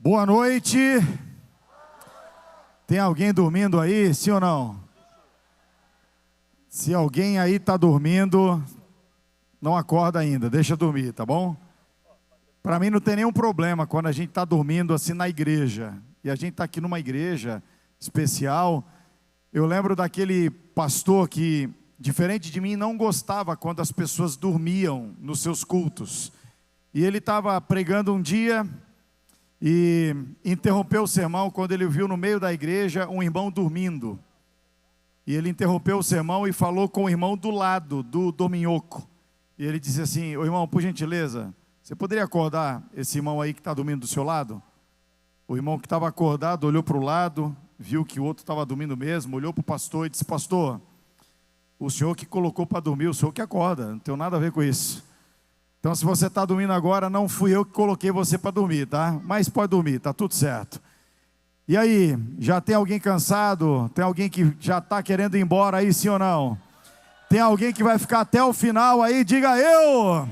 Boa noite. Tem alguém dormindo aí, sim ou não? Se alguém aí está dormindo, não acorda ainda, deixa dormir, tá bom? Para mim não tem nenhum problema quando a gente está dormindo assim na igreja. E a gente está aqui numa igreja especial. Eu lembro daquele pastor que, diferente de mim, não gostava quando as pessoas dormiam nos seus cultos. E ele estava pregando um dia e interrompeu o sermão quando ele viu no meio da igreja um irmão dormindo. E ele interrompeu o sermão e falou com o irmão do lado, do dorminhoco. E ele disse assim: ô irmão, por gentileza, você poderia acordar esse irmão aí que está dormindo do seu lado? O irmão que estava acordado olhou para o lado, viu que o outro estava dormindo mesmo, olhou para o pastor e disse: pastor, o senhor que colocou para dormir, o senhor que acorda, não tem nada a ver com isso. Então, se você está dormindo agora, não fui eu que coloquei você para dormir, tá? Mas pode dormir, tá tudo certo. E aí, já tem alguém cansado? Tem alguém que já está querendo ir embora aí, sim ou não? Tem alguém que vai ficar até o final aí? Diga eu!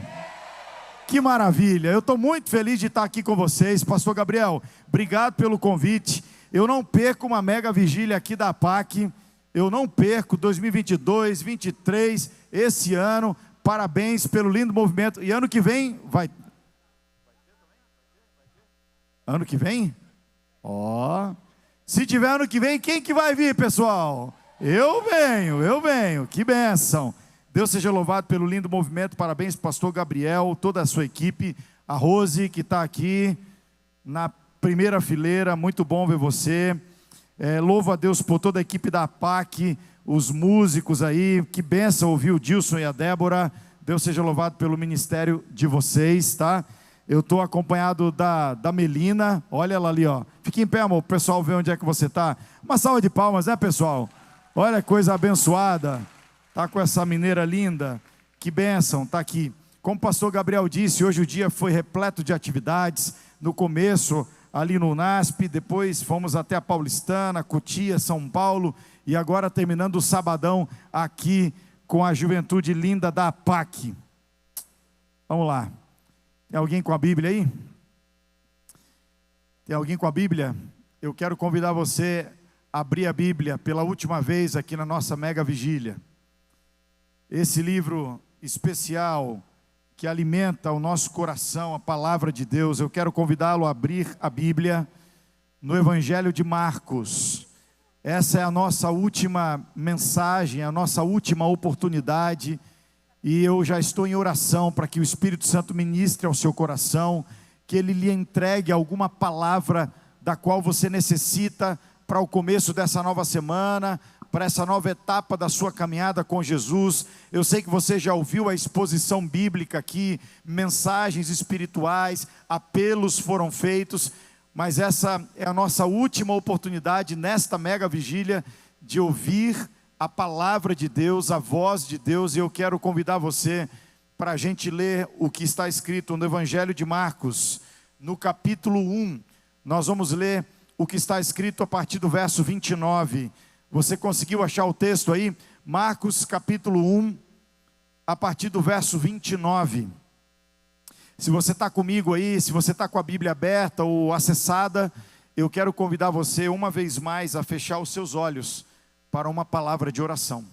Que maravilha! Eu estou muito feliz de estar aqui com vocês. Pastor Gabriel, obrigado pelo convite. Eu não perco uma mega vigília aqui da APAC. Eu não perco 2022, 2023, esse ano. Parabéns pelo lindo movimento. E ano que vem vai. Ano que vem? Ó. Se tiver ano que vem, quem que vai vir, pessoal? Eu venho. Que bênção. Deus seja louvado pelo lindo movimento. Parabéns, pastor Gabriel, toda a sua equipe. A Rose, que está aqui na primeira fileira. Muito bom ver você. Louvo a Deus por toda a equipe da APAC, os músicos aí, que bênção ouvir o Dilson e a Débora. Deus seja louvado pelo ministério de vocês, tá? Eu estou acompanhado da Melina, olha ela ali, ó. Fique em pé, amor, o pessoal ver onde é que você está. Uma salva de palmas, né, pessoal? Olha que coisa abençoada, tá com essa mineira linda, que bênção, tá aqui. Como o pastor Gabriel disse, hoje o dia foi repleto de atividades. No começo, ali no NASP, depois fomos até a Paulistana, Cotia, São Paulo, e agora terminando o sabadão aqui com a juventude linda da APAC. Vamos lá. Tem alguém com a Bíblia aí? Tem alguém com a Bíblia? Eu quero convidar você a abrir a Bíblia pela última vez aqui na nossa mega vigília. Esse livro especial que alimenta o nosso coração, a palavra de Deus. Eu quero convidá-lo a abrir a Bíblia no Evangelho de Marcos. Essa é a nossa última mensagem, a nossa última oportunidade, e eu já estou em oração para que o Espírito Santo ministre ao seu coração, que Ele lhe entregue alguma palavra da qual você necessita para o começo dessa nova semana, para essa nova etapa da sua caminhada com Jesus. Eu sei que você já ouviu a exposição bíblica aqui, mensagens espirituais, apelos foram feitos, mas essa é a nossa última oportunidade nesta mega vigília de ouvir a palavra de Deus, a voz de Deus, e eu quero convidar você para a gente ler o que está escrito no Evangelho de Marcos, no capítulo 1, nós vamos ler o que está escrito a partir do verso 29, você conseguiu achar o texto aí? Marcos capítulo 1, a partir do verso 29, se você está comigo aí, se você está com a Bíblia aberta ou acessada, eu quero convidar você uma vez mais a fechar os seus olhos para uma palavra de oração.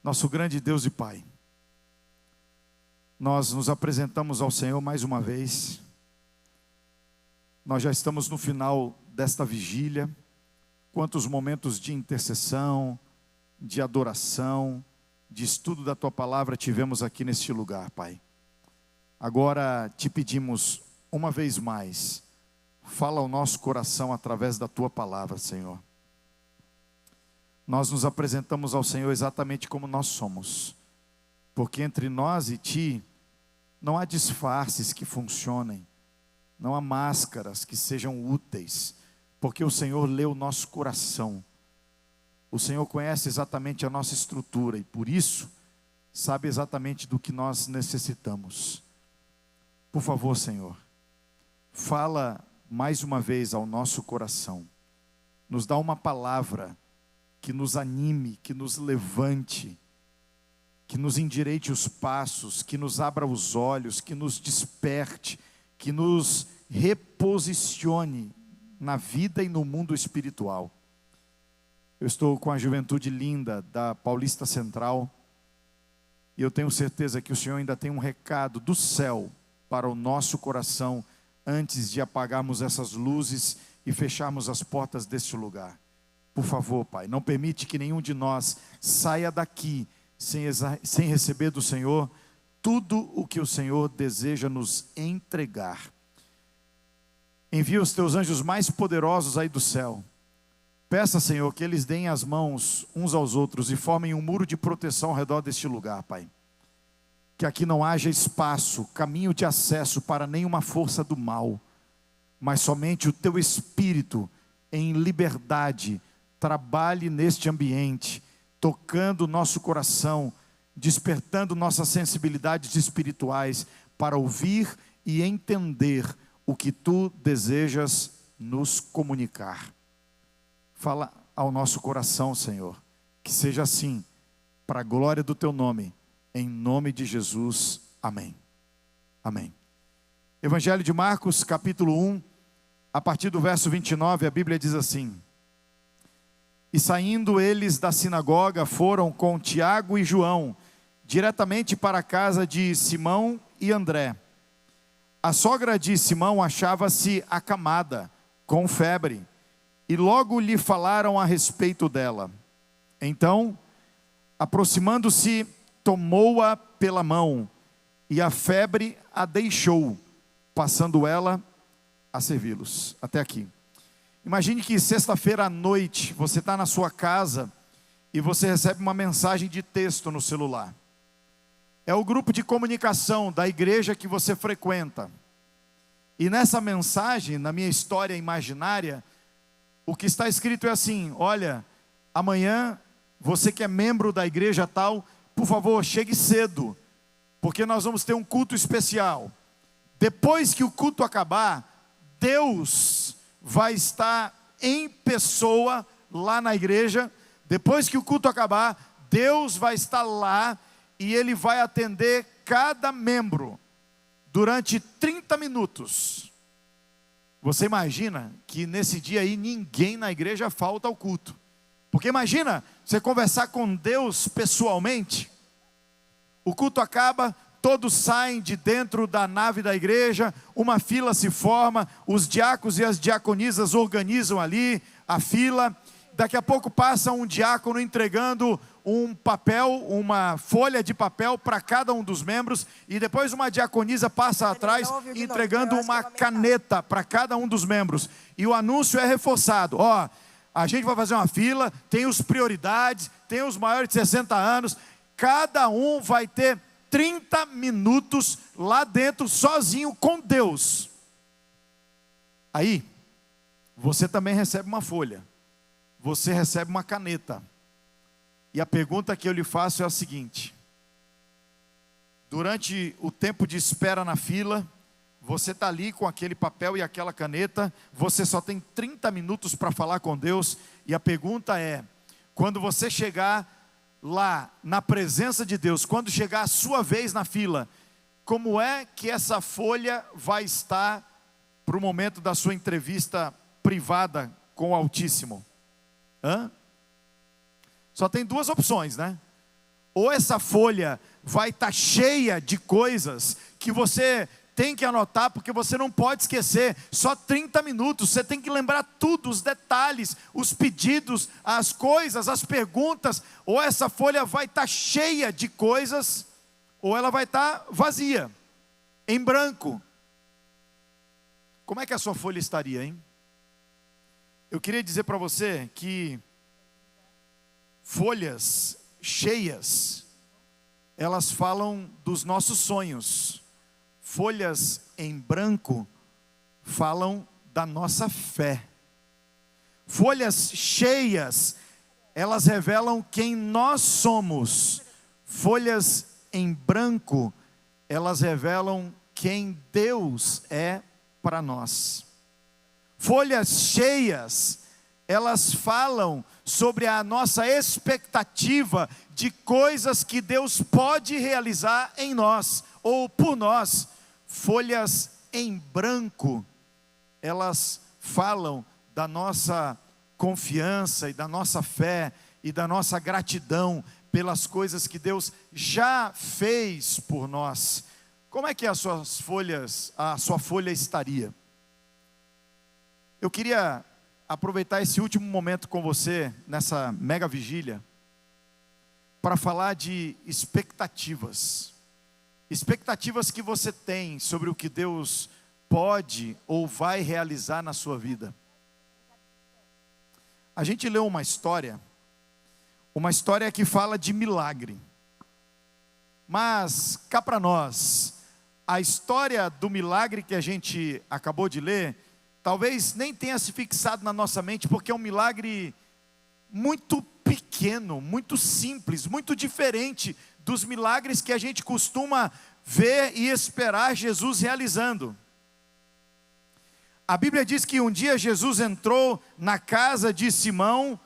Nosso grande Deus e Pai, nós nos apresentamos ao Senhor mais uma vez. Nós já estamos no final desta vigília. Quantos momentos de intercessão, de adoração, de estudo da Tua Palavra tivemos aqui neste lugar, Pai. Agora te pedimos uma vez mais, fala ao nosso coração através da Tua Palavra, Senhor. Nós nos apresentamos ao Senhor exatamente como nós somos, porque entre nós e Ti não há disfarces que funcionem, não há máscaras que sejam úteis, porque o Senhor lê o nosso coração. O Senhor conhece exatamente a nossa estrutura e por isso sabe exatamente do que nós necessitamos. Por favor, Senhor, fala mais uma vez ao nosso coração. Nos dá uma palavra que nos anime, que nos levante, que nos endireite os passos, que nos abra os olhos, que nos desperte, que nos reposicione na vida e no mundo espiritual. Eu estou com a juventude linda da Paulista Central e eu tenho certeza que o Senhor ainda tem um recado do céu para o nosso coração antes de apagarmos essas luzes e fecharmos as portas deste lugar. Por favor, Pai, não permite que nenhum de nós saia daqui sem receber do Senhor tudo o que o Senhor deseja nos entregar. Envia os teus anjos mais poderosos aí do céu. Peça, Senhor, que eles deem as mãos uns aos outros e formem um muro de proteção ao redor deste lugar, Pai. Que aqui não haja espaço, caminho de acesso para nenhuma força do mal, mas somente o teu Espírito em liberdade trabalhe neste ambiente, tocando o nosso coração, despertando nossas sensibilidades espirituais para ouvir e entender o que tu desejas nos comunicar. Fala ao nosso coração, Senhor, que seja assim, para a glória do teu nome, em nome de Jesus, amém. Amém. Evangelho de Marcos, capítulo 1, a partir do verso 29, a Bíblia diz assim: E saindo eles da sinagoga, foram com Tiago e João, diretamente para a casa de Simão e André. A sogra de Simão achava-se acamada, com febre, e logo lhe falaram a respeito dela. Então, aproximando-se, tomou-a pela mão, e a febre a deixou, passando ela a servi-los. Até aqui. Imagine que sexta-feira à noite, você está na sua casa, e você recebe uma mensagem de texto no celular. É o grupo de comunicação da igreja que você frequenta. E nessa mensagem, na minha história imaginária, o que está escrito é assim: olha, amanhã, você que é membro da igreja tal, por favor, chegue cedo, porque nós vamos ter um culto especial. Depois que o culto acabar, Deus vai estar em pessoa lá na igreja. Depois que o culto acabar, Deus vai estar lá e Ele vai atender cada membro durante 30 minutos. Você imagina que nesse dia aí ninguém na igreja falta ao culto. Porque imagina você conversar com Deus pessoalmente. O culto acaba, todos saem de dentro da nave da igreja, uma fila se forma, os diáconos e as diaconisas organizam ali a fila. Daqui a pouco passa um diácono entregando um papel, uma folha de papel para cada um dos membros, e depois uma diaconisa passa atrás entregando uma caneta para cada um dos membros, e o anúncio é reforçado: ó, a gente vai fazer uma fila, tem os prioridades, tem os maiores de 60 anos, cada um vai ter 30 minutos lá dentro, sozinho com Deus. Aí, você também recebe uma folha, você recebe uma caneta, e a pergunta que eu lhe faço é a seguinte: durante o tempo de espera na fila, você está ali com aquele papel e aquela caneta, você só tem 30 minutos para falar com Deus, e a pergunta é: quando você chegar lá na presença de Deus, quando chegar a sua vez na fila, como é que essa folha vai estar para o momento da sua entrevista privada com o Altíssimo? Só tem duas opções, né? Ou essa folha vai estar cheia de coisas que você tem que anotar, porque você não pode esquecer. Só 30 minutos, você tem que lembrar tudo, os detalhes, os pedidos, as coisas, as perguntas. Ou essa folha vai estar cheia de coisas, ou ela vai estar vazia, em branco. Como é que a sua folha estaria, hein? Eu queria dizer para você que folhas cheias, elas falam dos nossos sonhos. Folhas em branco falam da nossa fé. Folhas cheias, elas revelam quem nós somos. Folhas em branco, elas revelam quem Deus é para nós. Folhas cheias, elas falam sobre a nossa expectativa de coisas que Deus pode realizar em nós, ou por nós. Folhas em branco, elas falam da nossa confiança e da nossa fé e da nossa gratidão pelas coisas que Deus já fez por nós. Como é que a sua folha estaria? Eu queria aproveitar esse último momento com você, nessa mega vigília, para falar de expectativas. Expectativas que você tem sobre o que Deus pode ou vai realizar na sua vida. A gente leu uma história que fala de milagre. Mas, cá para nós, a história do milagre que a gente acabou de ler, talvez nem tenha se fixado na nossa mente, porque é um milagre muito pequeno, muito simples, muito diferente dos milagres que a gente costuma ver e esperar Jesus realizando. A Bíblia diz que um dia Jesus entrou na casa de Simão,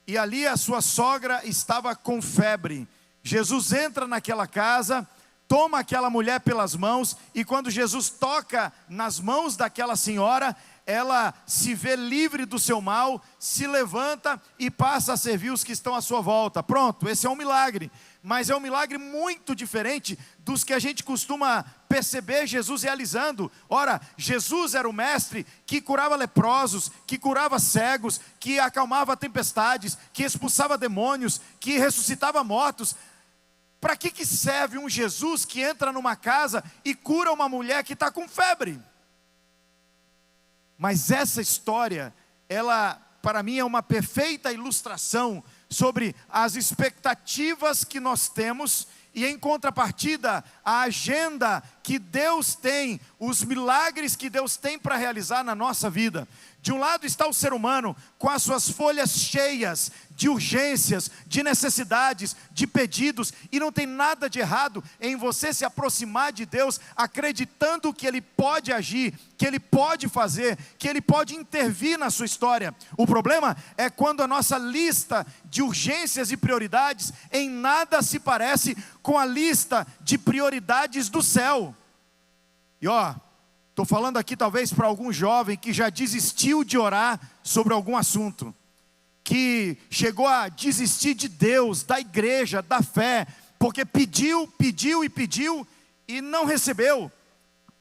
e ali a sua sogra estava com febre. Jesus entra naquela casa, toma aquela mulher pelas mãos, e quando Jesus toca nas mãos daquela senhora, ela se vê livre do seu mal, se levanta e passa a servir os que estão à sua volta. Pronto, esse é um milagre, mas é um milagre muito diferente dos que a gente costuma perceber Jesus realizando. Ora, Jesus era o mestre que curava leprosos, que curava cegos, que acalmava tempestades, que expulsava demônios, que ressuscitava mortos. Para que serve um Jesus que entra numa casa e cura uma mulher que está com febre? Mas essa história, ela para mim é uma perfeita ilustração sobre as expectativas que nós temos, e em contrapartida, a agenda que Deus tem, os milagres que Deus tem para realizar na nossa vida. De um lado está o ser humano, com as suas folhas cheias de urgências, de necessidades, de pedidos, e não tem nada de errado em você se aproximar de Deus, acreditando que Ele pode agir, que Ele pode fazer, que Ele pode intervir na sua história. O problema é quando a nossa lista de urgências e prioridades em nada se parece com a lista de prioridades do céu. E estou falando aqui talvez para algum jovem que já desistiu de orar sobre algum assunto, que chegou a desistir de Deus, da igreja, da fé, porque pediu e não recebeu,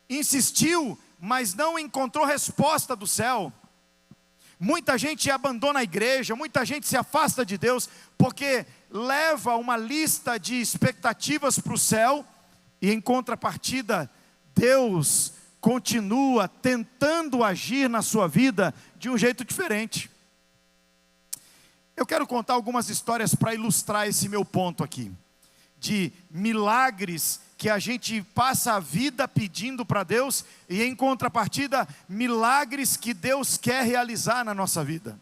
insistiu, mas não encontrou resposta do céu. Muita gente abandona a igreja, muita gente se afasta de Deus, porque leva uma lista de expectativas para o céu, e em contrapartida, Deus continua tentando agir na sua vida de um jeito diferente. Eu quero contar algumas histórias para ilustrar esse meu ponto aqui, de milagres que a gente passa a vida pedindo para Deus, e em contrapartida, milagres que Deus quer realizar na nossa vida.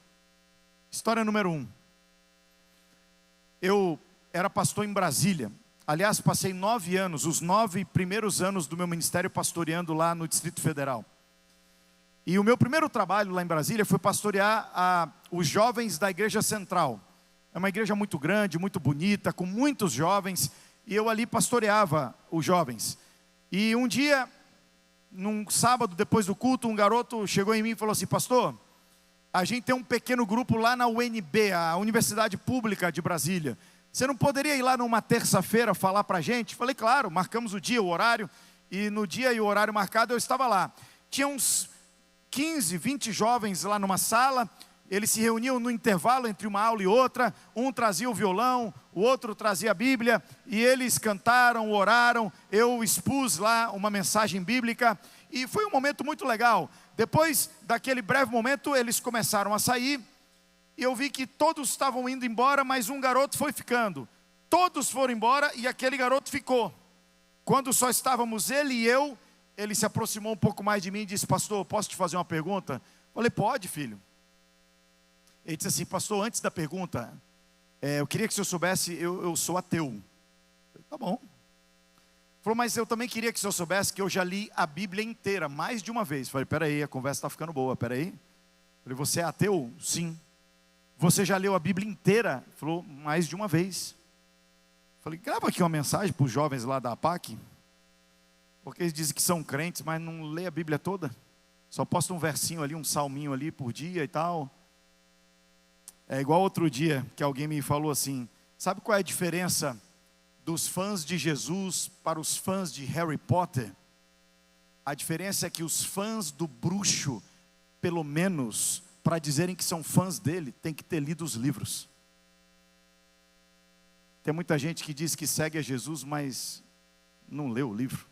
História número 1. Eu era pastor em Brasília. Aliás, passei 9 anos, os 9 primeiros anos do meu ministério pastoreando lá no Distrito Federal. E o meu primeiro trabalho lá em Brasília foi pastorear os jovens da Igreja Central. É uma igreja muito grande, muito bonita, com muitos jovens, e eu ali pastoreava os jovens. E um dia, num sábado depois do culto, um garoto chegou em mim e falou assim: pastor, a gente tem um pequeno grupo lá na UNB, a Universidade Pública de Brasília. Você não poderia ir lá numa terça-feira falar para a gente? Falei, claro, marcamos o dia, o horário, e no dia e o horário marcado eu estava lá. Tinha uns 15, 20 jovens lá numa sala, eles se reuniam no intervalo entre uma aula e outra, um trazia o violão, o outro trazia a Bíblia, e eles cantaram, oraram, eu expus lá uma mensagem bíblica, e foi um momento muito legal. Depois daquele breve momento, eles começaram a sair, e eu vi que todos estavam indo embora, mas um garoto foi ficando. Todos foram embora e aquele garoto ficou. Quando só estávamos ele e eu, ele se aproximou um pouco mais de mim e disse: pastor, posso te fazer uma pergunta? Falei, pode, filho. Ele disse assim: pastor, antes da pergunta, eu queria que o senhor soubesse, eu sou ateu. Falei, tá bom. Falou, mas eu também queria que o senhor soubesse que eu já li a Bíblia inteira, mais de uma vez. Falei, peraí, a conversa está ficando boa, peraí. Falei, você é ateu? Sim. Você já leu a Bíblia inteira? Falou, mais de uma vez. Falei, grava aqui uma mensagem para os jovens lá da APAC, porque eles dizem que são crentes, mas não lê a Bíblia toda. Só posta um versinho ali, um salminho ali por dia e tal. É igual outro dia que alguém me falou assim, sabe qual é a diferença dos fãs de Jesus para os fãs de Harry Potter? A diferença é que os fãs do bruxo, pelo menos, para dizerem que são fãs dele, tem que ter lido os livros. Tem muita gente que diz que segue a Jesus, mas não leu o livro.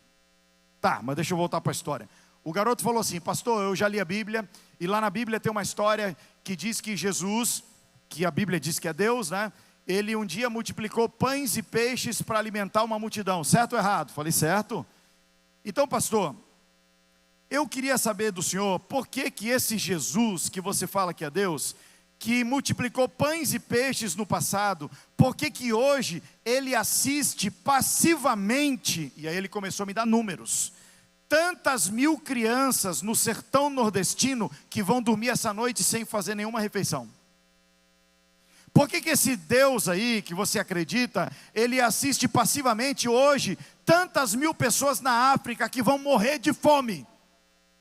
Tá, mas deixa eu voltar para a história. O garoto falou assim, pastor, eu já li a Bíblia, e lá na Bíblia tem uma história que diz que Jesus, que a Bíblia diz que é Deus, né? Ele um dia multiplicou pães e peixes para alimentar uma multidão, certo ou errado? Falei, certo. Então, pastor, eu queria saber do senhor, por que que esse Jesus, que você fala que é Deus, que multiplicou pães e peixes no passado, por que que hoje ele assiste passivamente, e aí ele começou a me dar números, tantas mil crianças no sertão nordestino que vão dormir essa noite sem fazer nenhuma refeição? Por que que esse Deus aí, que você acredita, ele assiste passivamente hoje tantas mil pessoas na África que vão morrer de fome?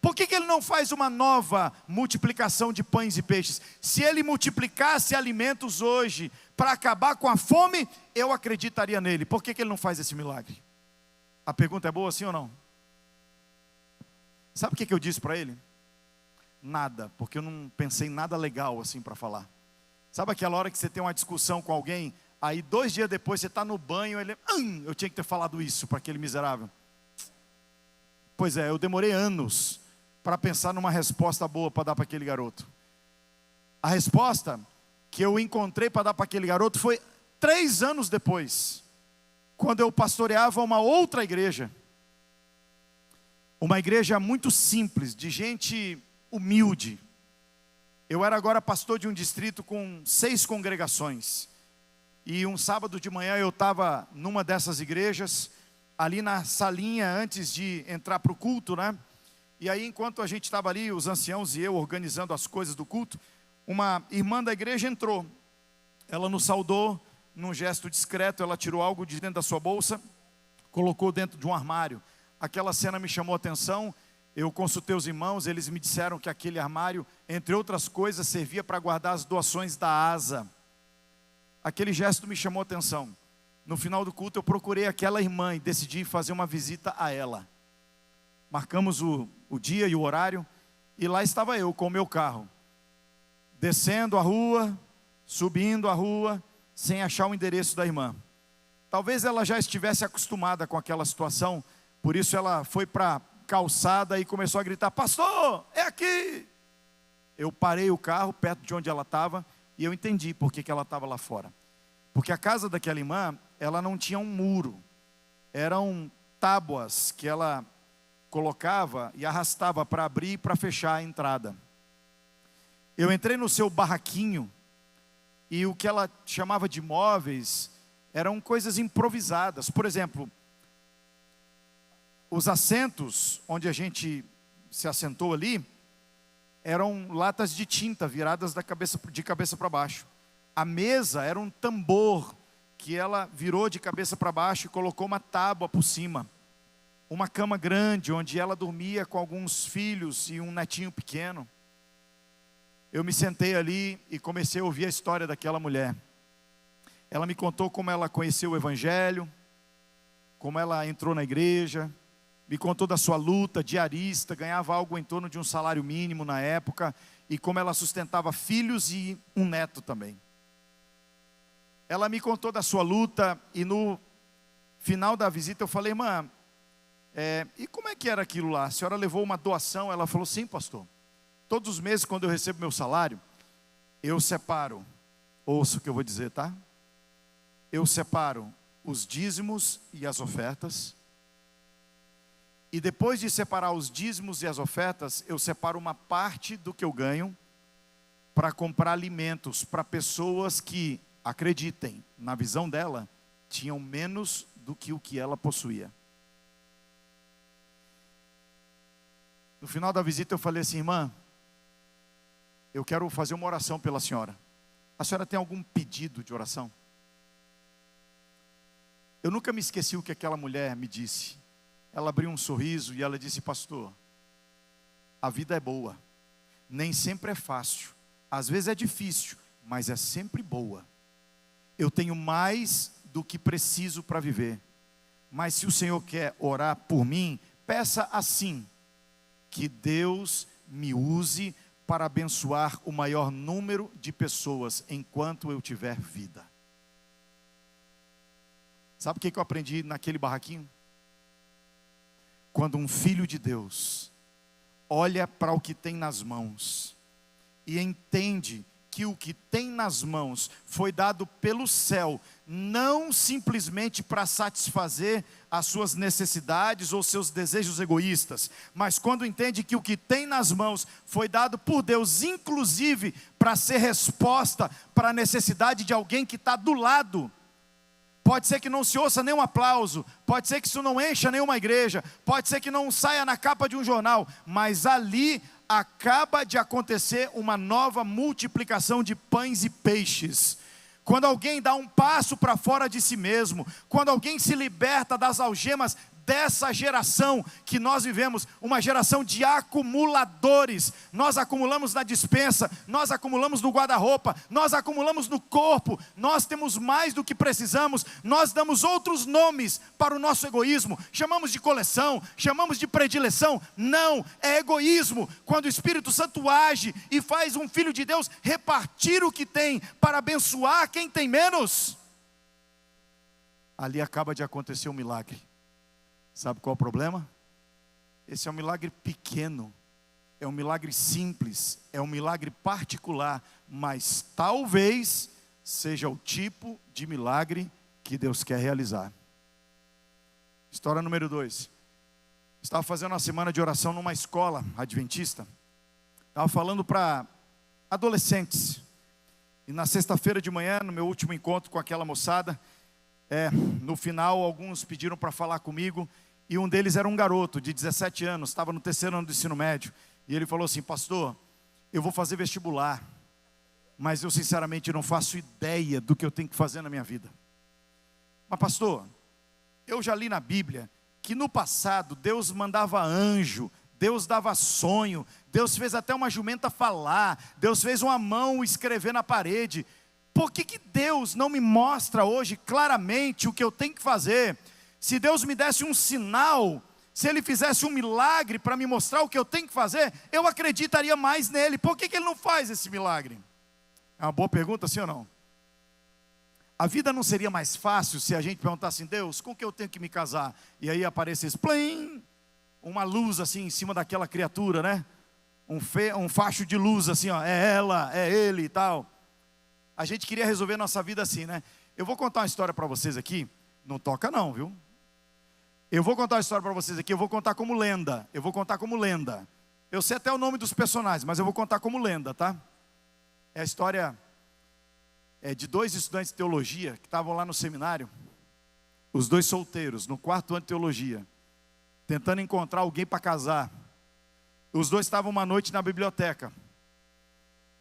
Por que que ele não faz uma nova multiplicação de pães e peixes? Se ele multiplicasse alimentos hoje para acabar com a fome, eu acreditaria nele. Por que que ele não faz esse milagre? A pergunta é boa, sim ou não? Sabe o que que eu disse para ele? Nada, porque eu não pensei em nada legal assim para falar. Sabe aquela hora que você tem uma discussão com alguém, aí 2 dias depois você está no banho, ele, eu tinha que ter falado isso para aquele miserável. Pois é, eu demorei anos para pensar numa resposta boa para dar para aquele garoto. A resposta que eu encontrei para dar para aquele garoto foi 3 anos depois, quando eu pastoreava uma outra igreja. Uma igreja muito simples, de gente humilde. Eu era agora pastor de um distrito com 6 congregações. E um sábado de manhã eu estava numa dessas igrejas, ali na salinha antes de entrar para o culto, né? E aí enquanto a gente estava ali, os anciãos e eu organizando as coisas do culto, uma irmã da igreja entrou. Ela nos saudou, num gesto discreto, ela tirou algo de dentro da sua bolsa, colocou dentro de um armário. Aquela cena me chamou a atenção. Eu consultei os irmãos, eles me disseram que aquele armário, entre outras coisas, servia para guardar as doações da ASA. Aquele gesto me chamou a atenção. No final do culto eu procurei aquela irmã e decidi fazer uma visita a ela. Marcamos o dia e o horário, e lá estava eu com o meu carro, descendo a rua, subindo a rua, sem achar o endereço da irmã. Talvez ela já estivesse acostumada com aquela situação, por isso ela foi para a calçada e começou a gritar, pastor, é aqui! Eu parei o carro perto de onde ela estava, e eu entendi por que ela estava lá fora. Porque a casa daquela irmã, ela não tinha um muro, eram tábuas que ela colocava e arrastava para abrir e para fechar a entrada. Eu entrei no seu barraquinho, e o que ela chamava de móveis, eram coisas improvisadas. Por exemplo, os assentos onde a gente se assentou ali, eram latas de tinta viradas de cabeça para baixo. A mesa era um tambor que ela virou de cabeça para baixo e colocou uma tábua por cima. Uma cama grande onde ela dormia com alguns filhos e um netinho pequeno. Eu me sentei ali e comecei a ouvir a história daquela mulher. Ela me contou como ela conheceu o Evangelho, como ela entrou na igreja, me contou da sua luta diarista, ganhava algo em torno de um salário mínimo na época, e como ela sustentava filhos e um neto também. Ela me contou da sua luta, e no final da visita eu falei, irmã, e como é que era aquilo lá? A senhora levou uma doação? Ela falou, sim, pastor. Todos os meses, quando eu recebo meu salário, eu separo, ouça o que eu vou dizer, tá? Eu separo os dízimos e as ofertas. E depois de separar os dízimos e as ofertas, eu separo uma parte do que eu ganho para comprar alimentos para pessoas que, acreditem, na visão dela, tinham menos do que o que ela possuía. No final da visita eu falei assim, irmã, eu quero fazer uma oração pela senhora. A senhora tem algum pedido de oração? Eu nunca me esqueci o que aquela mulher me disse. Ela abriu um sorriso e ela disse: pastor, a vida é boa, nem sempre é fácil, às vezes é difícil, mas é sempre boa. Eu tenho mais do que preciso para viver, mas se o Senhor quer orar por mim, peça assim: que Deus me use para abençoar o maior número de pessoas enquanto eu tiver vida. Sabe o que eu aprendi naquele barraquinho? Quando um filho de Deus olha para o que tem nas mãos e entende que o que tem nas mãos foi dado pelo céu, não simplesmente para satisfazer as suas necessidades ou seus desejos egoístas, mas quando entende que o que tem nas mãos foi dado por Deus, inclusive para ser resposta para a necessidade de alguém que está do lado. Pode ser que não se ouça nenhum aplauso, pode ser que isso não encha nenhuma igreja, pode ser que não saia na capa de um jornal, mas ali acaba de acontecer uma nova multiplicação de pães e peixes. Quando alguém dá um passo para fora de si mesmo, quando alguém se liberta das algemas dessa geração que nós vivemos, uma geração de acumuladores. Nós acumulamos na despensa, nós acumulamos no guarda-roupa, nós acumulamos no corpo, nós temos mais do que precisamos, nós damos outros nomes para o nosso egoísmo, chamamos de coleção, chamamos de predileção. Não, é egoísmo. Quando o Espírito Santo age e faz um filho de Deus repartir o que tem para abençoar quem tem menos, ali acaba de acontecer um milagre. Sabe qual é o problema? Esse é um milagre pequeno, é um milagre simples, é um milagre particular, mas talvez seja o tipo de milagre que Deus quer realizar. História número 2. Estava fazendo uma semana de oração numa escola adventista. Estava falando para adolescentes. E na sexta-feira de manhã, no meu último encontro com aquela moçada, no final alguns pediram para falar comigo. E um deles era um garoto de 17 anos, estava no 3º ano do ensino médio. E ele falou assim: pastor, eu vou fazer vestibular, mas eu sinceramente não faço ideia do que eu tenho que fazer na minha vida. Mas pastor, eu já li na Bíblia que no passado Deus mandava anjo, Deus dava sonho, Deus fez até uma jumenta falar, Deus fez uma mão escrever na parede. Por que Deus não me mostra hoje claramente o que eu tenho que fazer? Se Deus me desse um sinal, se Ele fizesse um milagre para me mostrar o que eu tenho que fazer, eu acreditaria mais nele. Por que Ele não faz esse milagre? É uma boa pergunta, sim ou não? A vida não seria mais fácil se a gente perguntasse assim: Deus, com que eu tenho que me casar? E aí aparecesse, plim, uma luz assim em cima daquela criatura, né? Um facho de luz assim, ó, é ela, é ele e tal. A gente queria resolver nossa vida assim, né? Eu vou contar uma história para vocês aqui, não toca não, viu? Eu vou contar uma história para vocês aqui, eu vou contar como lenda. Eu sei até o nome dos personagens, mas eu vou contar como lenda, tá? É a história de 2 estudantes de teologia que estavam lá no seminário, os 2 solteiros, no 4º ano de teologia, tentando encontrar alguém para casar. Os 2 estavam uma noite na biblioteca.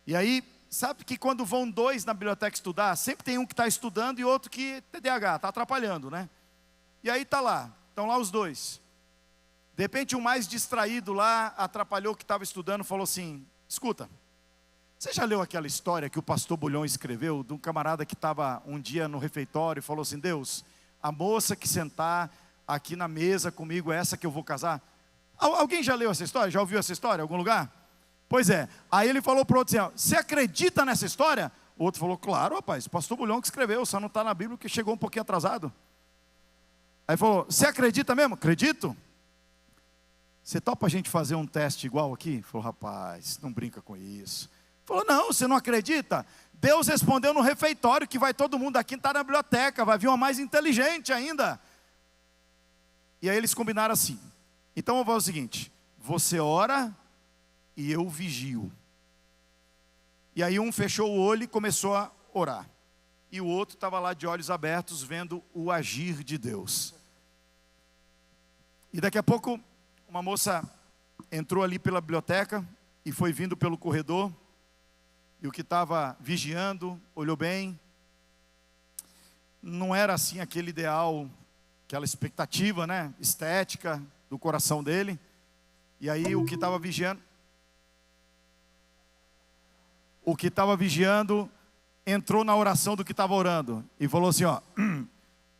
E aí, sabe que quando vão 2 na biblioteca estudar, sempre tem um que está estudando e outro que TDAH, está atrapalhando, né? E aí estão lá os 2. De repente o mais distraído lá atrapalhou o que estava estudando, falou assim: escuta, você já leu aquela história que o pastor Bulhão escreveu, de um camarada que estava um dia no refeitório e falou assim: Deus, a moça que sentar aqui na mesa comigo é essa que eu vou casar? Alguém já leu essa história? Já ouviu essa história em algum lugar? Pois é, aí ele falou para o outro assim: você acredita nessa história? O outro falou: claro, rapaz, o pastor Bulhão que escreveu, só não está na Bíblia porque chegou um pouquinho atrasado. Aí falou: você acredita mesmo? Acredito. Você topa a gente fazer um teste igual aqui? Falou: rapaz, não brinca com isso. Falou: não, você não acredita? Deus respondeu no refeitório que vai todo mundo aqui estar na biblioteca, vai vir uma mais inteligente ainda. E aí eles combinaram assim: então eu vou fazer o seguinte, você ora e eu vigio. E aí um fechou o olho e começou a orar. E o outro estava lá de olhos abertos vendo o agir de Deus. E daqui a pouco uma moça entrou ali pela biblioteca e foi vindo pelo corredor. E o que estava vigiando, olhou bem. Não era assim aquele ideal, aquela expectativa, né, estética do coração dele. E aí o que estava vigiando, entrou na oração do que estava orando e falou assim, ó,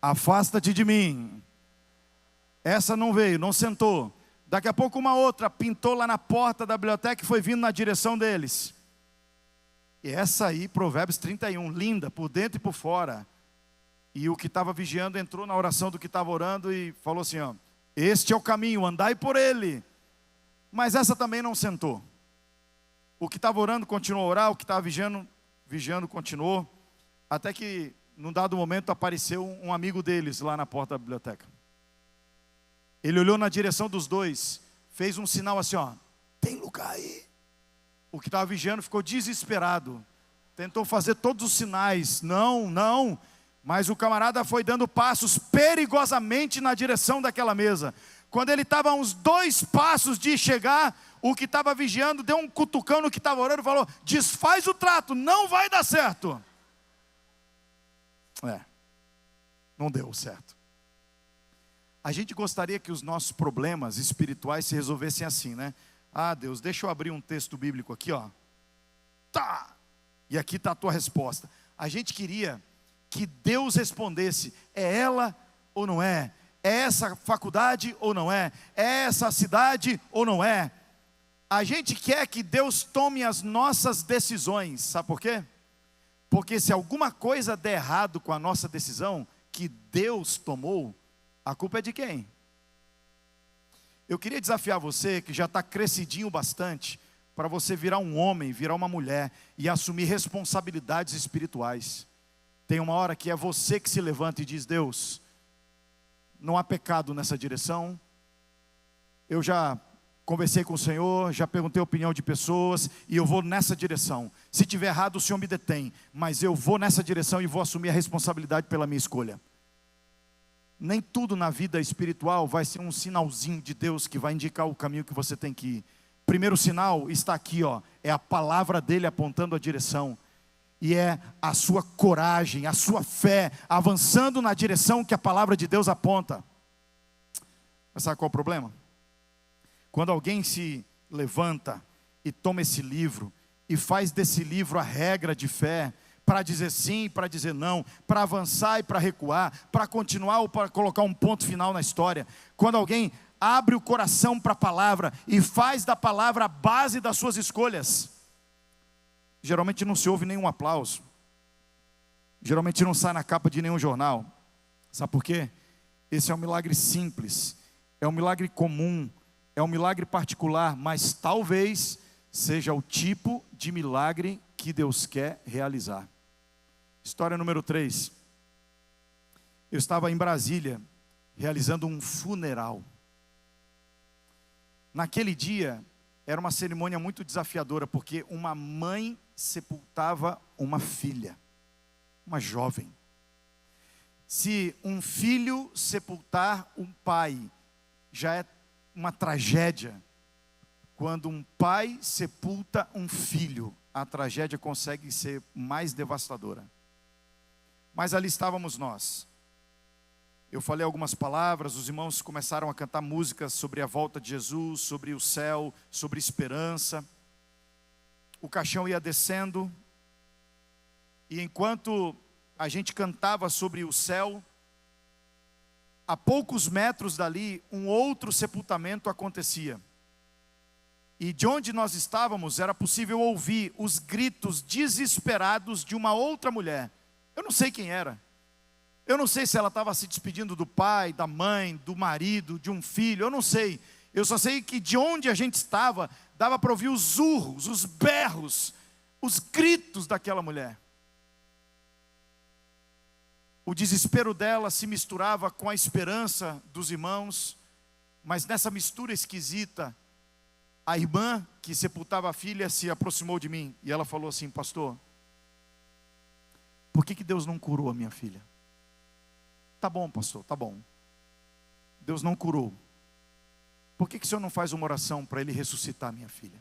afasta-te de mim. Essa não veio, não sentou. Daqui a pouco uma outra pintou lá na porta da biblioteca e foi vindo na direção deles. E essa aí, Provérbios 31, linda, por dentro e por fora. E o que estava vigiando entrou na oração do que estava orando e falou assim, ó, este é o caminho, andai por ele. Mas essa também não sentou. O que estava orando continuou a orar, o que estava vigiando continuou. Até que, num dado momento, apareceu um amigo deles lá na porta da biblioteca. Ele olhou na direção dos dois, fez um sinal assim, ó, tem lugar aí? O que estava vigiando ficou desesperado. Tentou fazer todos os sinais, não. Mas o camarada foi dando passos perigosamente na direção daquela mesa. Quando ele estava a uns 2 passos de chegar, o que estava vigiando deu um cutucão no que estava orando e falou, desfaz o trato, não vai dar certo. Não deu certo. A gente gostaria que os nossos problemas espirituais se resolvessem assim, né? Ah, Deus, deixa eu abrir um texto bíblico aqui, ó. Tá! E aqui está a tua resposta. A gente queria que Deus respondesse, é ela ou não é? É essa faculdade ou não é? É essa cidade ou não é? A gente quer que Deus tome as nossas decisões, sabe por quê? Porque se alguma coisa der errado com a nossa decisão, que Deus tomou, a culpa é de quem? Eu queria desafiar você, que já está crescidinho bastante, para você virar um homem, virar uma mulher, e assumir responsabilidades espirituais. Tem uma hora que é você que se levanta e diz, Deus, não há pecado nessa direção. Eu já conversei com o Senhor, já perguntei a opinião de pessoas, e eu vou nessa direção. Se tiver errado, o Senhor me detém, mas eu vou nessa direção e vou assumir a responsabilidade pela minha escolha. Nem tudo na vida espiritual vai ser um sinalzinho de Deus que vai indicar o caminho que você tem que ir. Primeiro sinal está aqui, ó, é a palavra dele apontando a direção. E é a sua coragem, a sua fé, avançando na direção que a palavra de Deus aponta. Mas sabe qual é o problema? Quando alguém se levanta e toma esse livro, e faz desse livro a regra de fé, para dizer sim, para dizer não, para avançar e para recuar, para continuar ou para colocar um ponto final na história. Quando alguém abre o coração para a palavra e faz da palavra a base das suas escolhas, geralmente não se ouve nenhum aplauso, geralmente não sai na capa de nenhum jornal. Sabe por quê? Esse é um milagre simples, é um milagre comum, é um milagre particular, mas talvez seja o tipo de milagre que Deus quer realizar. História número 3. Eu estava em Brasília, realizando um funeral. Naquele dia, era uma cerimônia muito desafiadora, porque uma mãe sepultava uma filha, uma jovem. Se um filho sepultar um pai, já é uma tragédia. Quando um pai sepulta um filho, a tragédia consegue ser mais devastadora. Mas ali estávamos nós. Eu falei algumas palavras, os irmãos começaram a cantar músicas sobre a volta de Jesus, sobre o céu, sobre esperança. O caixão ia descendo, e enquanto a gente cantava sobre o céu, a poucos metros dali, um outro sepultamento acontecia. E de onde nós estávamos, era possível ouvir os gritos desesperados de uma outra mulher. Eu não sei quem era. Eu não sei se ela estava se despedindo do pai, da mãe, do marido, de um filho, eu não sei. Eu só sei que de onde a gente estava, dava para ouvir os urros, os berros, os gritos daquela mulher. O desespero dela se misturava com a esperança dos irmãos, mas nessa mistura esquisita, a irmã que sepultava a filha se aproximou de mim e ela falou assim: pastor, por que Deus não curou a minha filha? Tá bom, pastor, tá bom. Deus não curou. Por que o senhor não faz uma oração para ele ressuscitar a minha filha?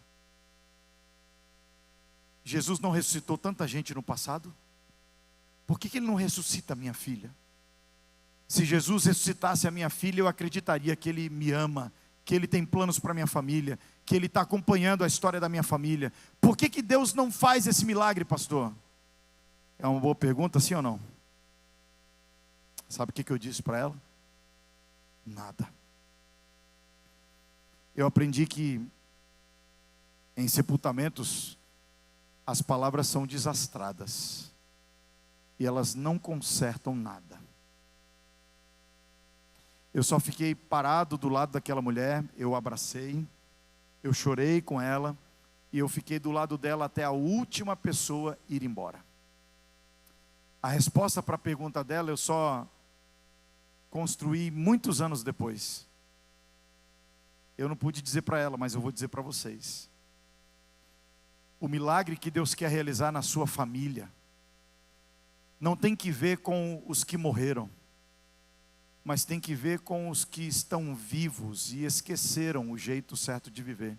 Jesus não ressuscitou tanta gente no passado? Por que Ele não ressuscita a minha filha? Se Jesus ressuscitasse a minha filha, eu acreditaria que Ele me ama, que Ele tem planos para a minha família, que Ele está acompanhando a história da minha família. Por que Deus não faz esse milagre, pastor? É uma boa pergunta, sim ou não? Sabe o que eu disse para ela? Nada. Eu aprendi que em sepultamentos as palavras são desastradas e elas não consertam nada. Eu só fiquei parado do lado daquela mulher, eu abracei, eu chorei com ela e eu fiquei do lado dela até a última pessoa ir embora. A resposta para a pergunta dela eu só construí muitos anos depois. Eu não pude dizer para ela, mas eu vou dizer para vocês. O milagre que Deus quer realizar na sua família não tem que ver com os que morreram, mas tem que ver com os que estão vivos e esqueceram o jeito certo de viver.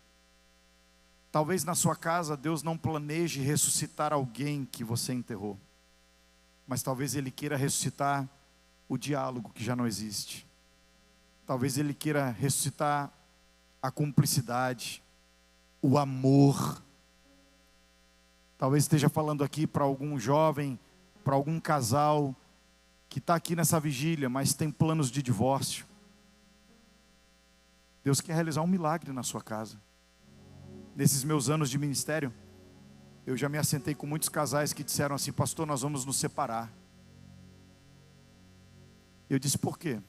Talvez na sua casa Deus não planeje ressuscitar alguém que você enterrou, mas talvez Ele queira ressuscitar o diálogo que já não existe. Talvez Ele queira ressuscitar a cumplicidade, o amor. Talvez esteja falando aqui para algum jovem, para algum casal que está aqui nessa vigília, mas tem planos de divórcio. Deus quer realizar um milagre na sua casa. Nesses meus anos de ministério, eu já me assentei com muitos casais que disseram assim: pastor, nós vamos nos separar. Eu disse: por quê?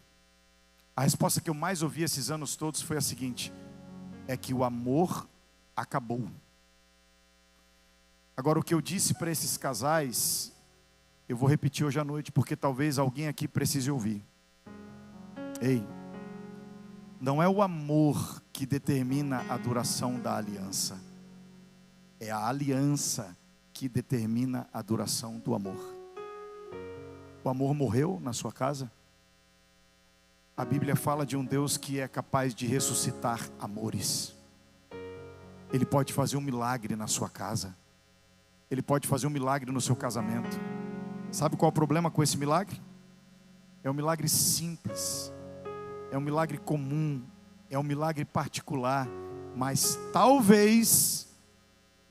A resposta que eu mais ouvi esses anos todos foi a seguinte: é que o amor acabou. Agora, o que eu disse para esses casais, eu vou repetir hoje à noite, porque talvez alguém aqui precise ouvir. Ei, não é o amor que determina a duração da aliança, é a aliança que determina a duração do amor. O amor morreu na sua casa? A Bíblia fala de um Deus que é capaz de ressuscitar amores. Ele pode fazer um milagre na sua casa. Ele pode fazer um milagre no seu casamento. Sabe qual é o problema com esse milagre? É um milagre simples, é um milagre comum, é um milagre particular, mas talvez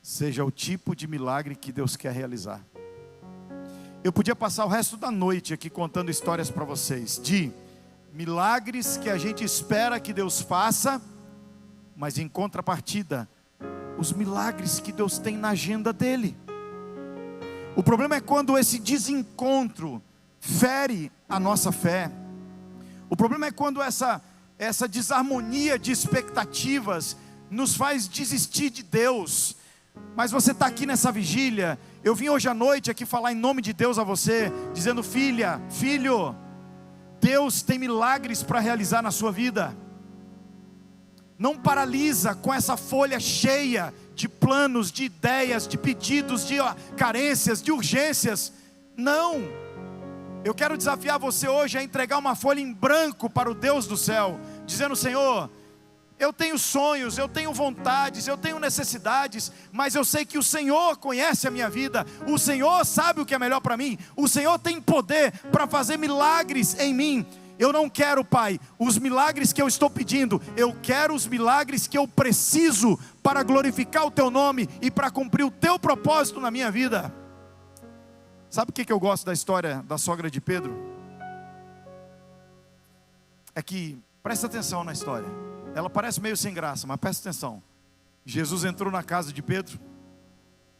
seja o tipo de milagre que Deus quer realizar. Eu podia passar o resto da noite aqui contando histórias para vocês de milagres que a gente espera que Deus faça, mas em contrapartida, os milagres que Deus tem na agenda dele. O problema é quando esse desencontro fere a nossa fé. O problema é quando essa desarmonia de expectativas nos faz desistir de Deus. Mas você está aqui nessa vigília. Eu vim hoje à noite aqui falar em nome de Deus a você, dizendo: filha, filho, Deus tem milagres para realizar na sua vida. Não paralisa com essa folha cheia de planos, de ideias, de pedidos, de carências, de urgências. Não. Eu quero desafiar você hoje a entregar uma folha em branco para o Deus do céu, dizendo: Senhor, eu tenho sonhos, eu tenho vontades, eu tenho necessidades, mas eu sei que o Senhor conhece a minha vida, o Senhor sabe o que é melhor para mim, o Senhor tem poder para fazer milagres em mim. Eu não quero, Pai, os milagres que eu estou pedindo, eu quero os milagres que eu preciso para glorificar o Teu nome e para cumprir o Teu propósito na minha vida. Sabe o que eu gosto da história da sogra de Pedro? É que, presta atenção na história, ela parece meio sem graça, mas presta atenção. Jesus entrou na casa de Pedro,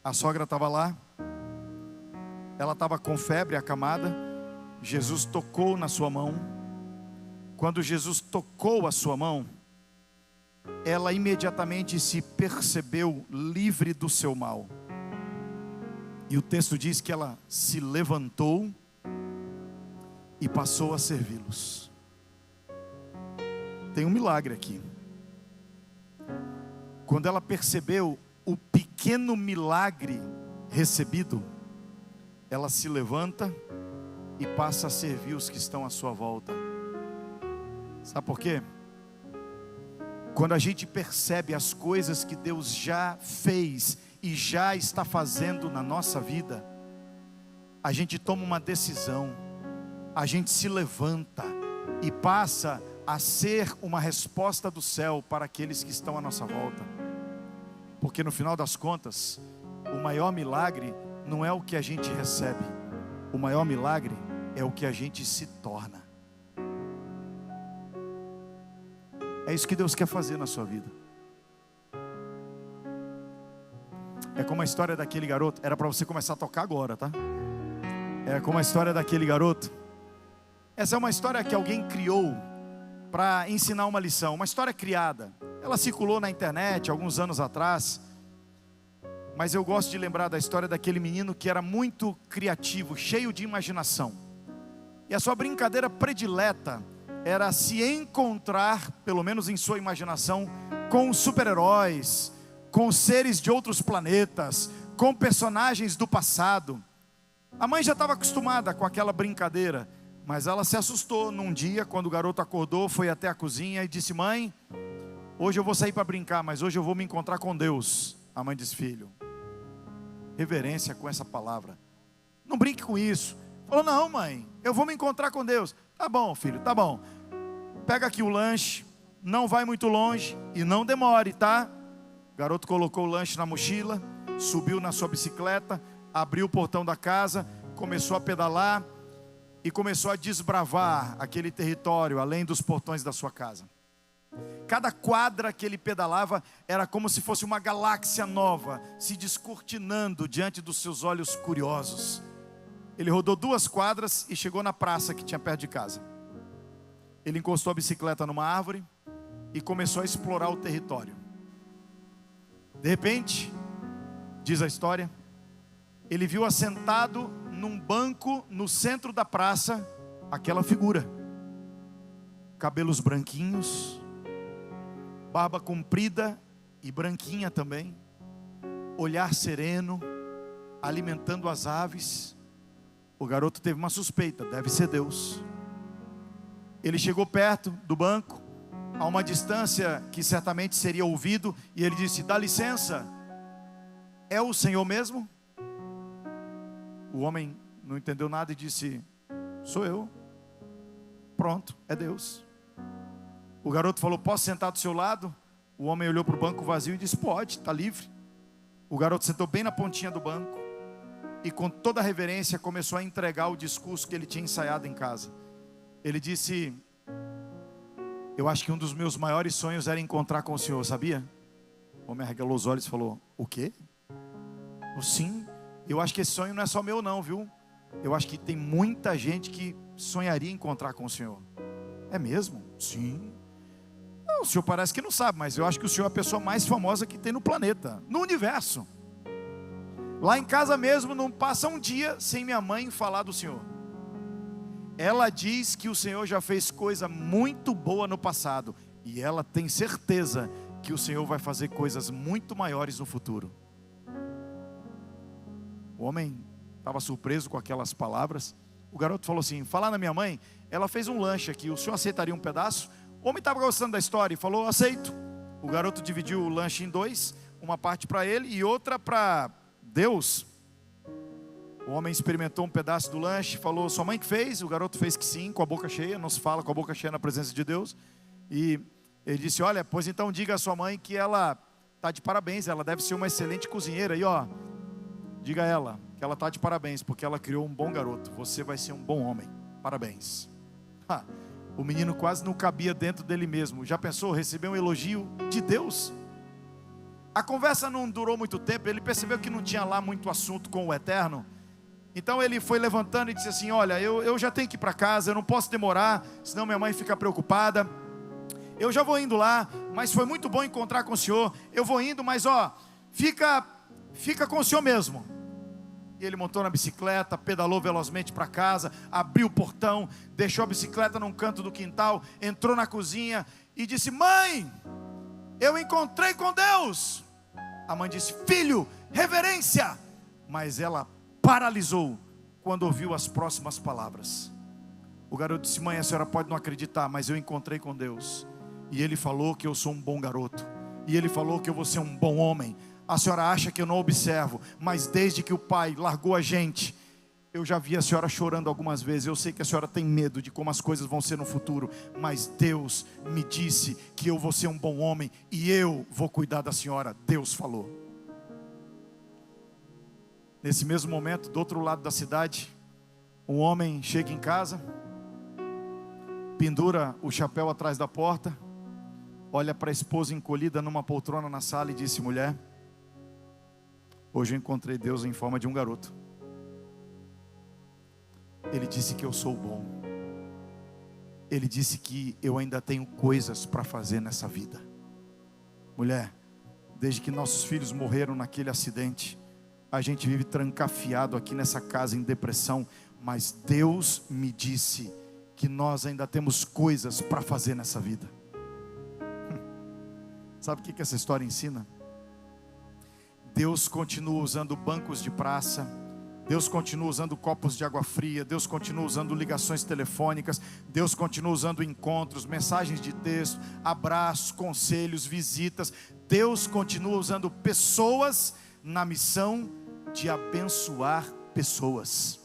a sogra estava lá, ela estava com febre acamada, Jesus tocou na sua mão. Quando Jesus tocou a sua mão, ela imediatamente se percebeu livre do seu mal. E o texto diz que ela se levantou e passou a servi-los. Tem um milagre aqui. Quando ela percebeu o pequeno milagre recebido, ela se levanta e passa a servir os que estão à sua volta. Sabe por quê? Quando a gente percebe as coisas que Deus já fez e já está fazendo na nossa vida, a gente toma uma decisão, a gente se levanta e passa a ser uma resposta do céu para aqueles que estão à nossa volta. Porque no final das contas, o maior milagre não é o que a gente recebe, o maior milagre é o que a gente se torna. É isso que Deus quer fazer na sua vida. É como a história daquele garoto. Era para você começar a tocar agora, tá? É como a história daquele garoto. Essa é uma história que alguém criou para ensinar uma lição. Uma história criada. Ela circulou na internet alguns anos atrás. Mas eu gosto de lembrar da história daquele menino que era muito criativo, cheio de imaginação. E a sua brincadeira predileta era se encontrar, pelo menos em sua imaginação, com super-heróis, com seres de outros planetas, com personagens do passado. A mãe já estava acostumada com aquela brincadeira, mas ela se assustou num dia, quando o garoto acordou, foi até a cozinha e disse: mãe, hoje eu vou sair para brincar, mas hoje eu vou me encontrar com Deus. A mãe disse: filho, reverência com essa palavra, não brinque com isso. Falou: não, mãe, eu vou me encontrar com Deus. Tá bom, filho, tá bom. Pega aqui o lanche, não vai muito longe e não demore, tá? O garoto colocou o lanche na mochila, subiu na sua bicicleta, abriu o portão da casa, começou a pedalar e começou a desbravar aquele território além dos portões da sua casa. Cada quadra que ele pedalava era como se fosse uma galáxia nova, se descortinando diante dos seus olhos curiosos. Ele rodou 2 quadras e chegou na praça que tinha perto de casa. Ele encostou a bicicleta numa árvore e começou a explorar o território. De repente, diz a história, ele viu assentado num banco no centro da praça aquela figura. Cabelos branquinhos, barba comprida e branquinha também, olhar sereno, alimentando as aves. O garoto teve uma suspeita: deve ser Deus. Ele chegou perto do banco, a uma distância que certamente seria ouvido, e ele disse: dá licença, é o Senhor mesmo? O homem não entendeu nada e disse: sou eu. Pronto, é Deus. O garoto falou: posso sentar do seu lado? O homem olhou para o banco vazio e disse: pode, está livre. O garoto sentou bem na pontinha do banco e com toda a reverência começou a entregar o discurso que ele tinha ensaiado em casa. Ele disse: eu acho que um dos meus maiores sonhos era encontrar com o Senhor, sabia? O homem arregalou os olhos e falou: o quê? Sim, eu acho que esse sonho não é só meu não, viu? Eu acho que tem muita gente que sonharia encontrar com o Senhor. É mesmo? Sim. Não, o senhor parece que não sabe, mas eu acho que o senhor é a pessoa mais famosa que tem no planeta, no universo. Lá em casa mesmo não passa um dia sem minha mãe falar do Senhor. Ela diz que o Senhor já fez coisa muito boa no passado, e ela tem certeza que o Senhor vai fazer coisas muito maiores no futuro. O homem estava surpreso com aquelas palavras. O garoto falou assim: falar na minha mãe, ela fez um lanche aqui, o senhor aceitaria um pedaço? O homem estava gostando da história e falou: aceito. O garoto dividiu o lanche em 2, uma parte para ele e outra para Deus. O homem experimentou um pedaço do lanche, falou: sua mãe que fez? O garoto fez que sim, com a boca cheia. Não se fala com a boca cheia na presença de Deus. E ele disse: olha, pois então diga à sua mãe que ela está de parabéns, ela deve ser uma excelente cozinheira. E ó, diga a ela que ela está de parabéns, porque ela criou um bom garoto. Você vai ser um bom homem, parabéns. O menino quase não cabia dentro dele mesmo. Já pensou receber um elogio de Deus? A conversa não durou muito tempo. Ele percebeu que não tinha lá muito assunto com o Eterno. Então ele foi levantando e disse assim: olha, eu já tenho que ir para casa, eu não posso demorar, senão minha mãe fica preocupada. Eu já vou indo lá, mas foi muito bom encontrar com o senhor. Eu vou indo, mas ó, fica com o senhor mesmo. E ele montou na bicicleta, pedalou velozmente para casa, abriu o portão, deixou a bicicleta num canto do quintal, entrou na cozinha e disse: mãe, eu encontrei com Deus. A mãe disse: filho, reverência. Mas ela paralisou quando ouviu as próximas palavras. O garoto disse: mãe, a senhora pode não acreditar, mas eu encontrei com Deus, e Ele falou que eu sou um bom garoto, e Ele falou que eu vou ser um bom homem. A senhora acha que eu não observo, mas desde que o pai largou a gente, eu já vi a senhora chorando algumas vezes. Eu sei que a senhora tem medo de como as coisas vão ser no futuro, mas Deus me disse que eu vou ser um bom homem e eu vou cuidar da senhora. Deus falou. Nesse mesmo momento, do outro lado da cidade, um homem chega em casa, pendura o chapéu atrás da porta, olha para a esposa encolhida numa poltrona na sala e disse: mulher, hoje eu encontrei Deus em forma de um garoto. Ele disse que eu sou bom. Ele disse que eu ainda tenho coisas para fazer nessa vida. Mulher, desde que nossos filhos morreram naquele acidente, a gente vive trancafiado aqui nessa casa em depressão. Mas Deus me disse que nós ainda temos coisas para fazer nessa vida. Sabe o que essa história ensina? Deus continua usando bancos de praça, Deus continua usando copos de água fria, Deus continua usando ligações telefônicas, Deus continua usando encontros, mensagens de texto, abraços, conselhos, visitas. Deus continua usando pessoas na missão de abençoar pessoas.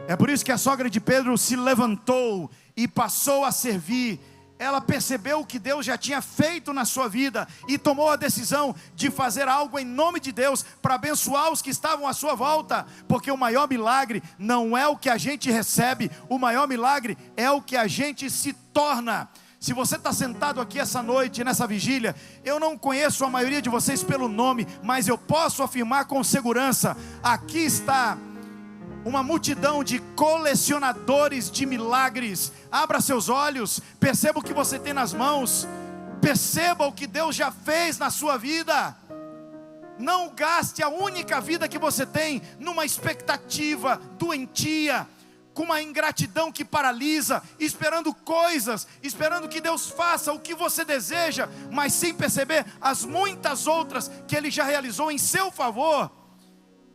É por isso que a sogra de Pedro se levantou e passou a servir. Ela percebeu o que Deus já tinha feito na sua vida e tomou a decisão de fazer algo em nome de Deus para abençoar os que estavam à sua volta, porque o maior milagre não é o que a gente recebe, o maior milagre é o que a gente se torna. Se você está sentado aqui essa noite, nessa vigília, eu não conheço a maioria de vocês pelo nome, mas eu posso afirmar com segurança: aqui está uma multidão de colecionadores de milagres. Abra seus olhos, perceba o que você tem nas mãos, perceba o que Deus já fez na sua vida. Não gaste a única vida que você tem numa expectativa doentia, com uma ingratidão que paralisa, esperando coisas, esperando que Deus faça o que você deseja, mas sem perceber as muitas outras que Ele já realizou em seu favor.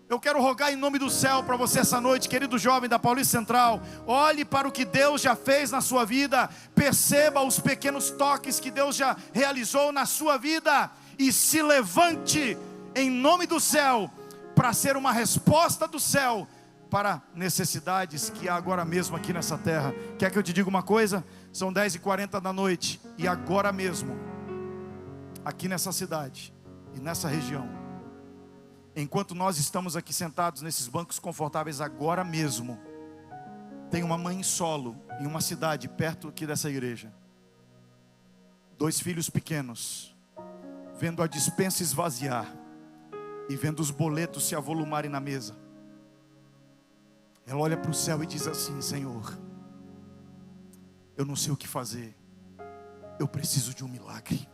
Eu quero rogar em nome do céu para você essa noite, querido jovem da Paulista Central. Olhe para o que Deus já fez na sua vida, perceba os pequenos toques que Deus já realizou na sua vida, e se levante em nome do céu, para ser uma resposta do céu para necessidades que há agora mesmo aqui nessa terra. Quer que eu te diga uma coisa? São 10h40 da noite, e agora mesmo, aqui nessa cidade e nessa região, enquanto nós estamos aqui sentados nesses bancos confortáveis, agora mesmo, tem uma mãe solo em uma cidade perto aqui dessa igreja, 2 filhos pequenos, vendo a despensa esvaziar e vendo os boletos se avolumarem na mesa. Ela olha para o céu e diz assim: Senhor, eu não sei o que fazer, eu preciso de um milagre.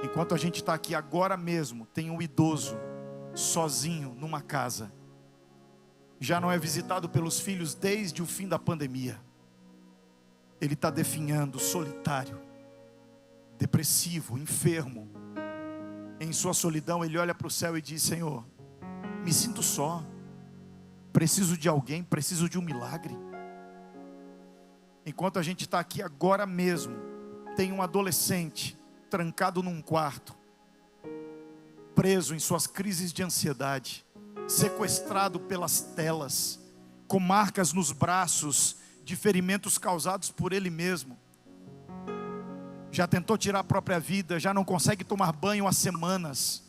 Enquanto a gente está aqui agora mesmo, tem um idoso sozinho numa casa, já não é visitado pelos filhos desde o fim da pandemia. Ele está definhando, solitário, depressivo, enfermo. Em sua solidão ele olha para o céu e diz: Senhor, me sinto só, preciso de alguém, preciso de um milagre. Enquanto a gente está aqui agora mesmo, tem um adolescente trancado num quarto, preso em suas crises de ansiedade, sequestrado pelas telas, com marcas nos braços de ferimentos causados por ele mesmo. Já tentou tirar a própria vida, já não consegue tomar banho há semanas.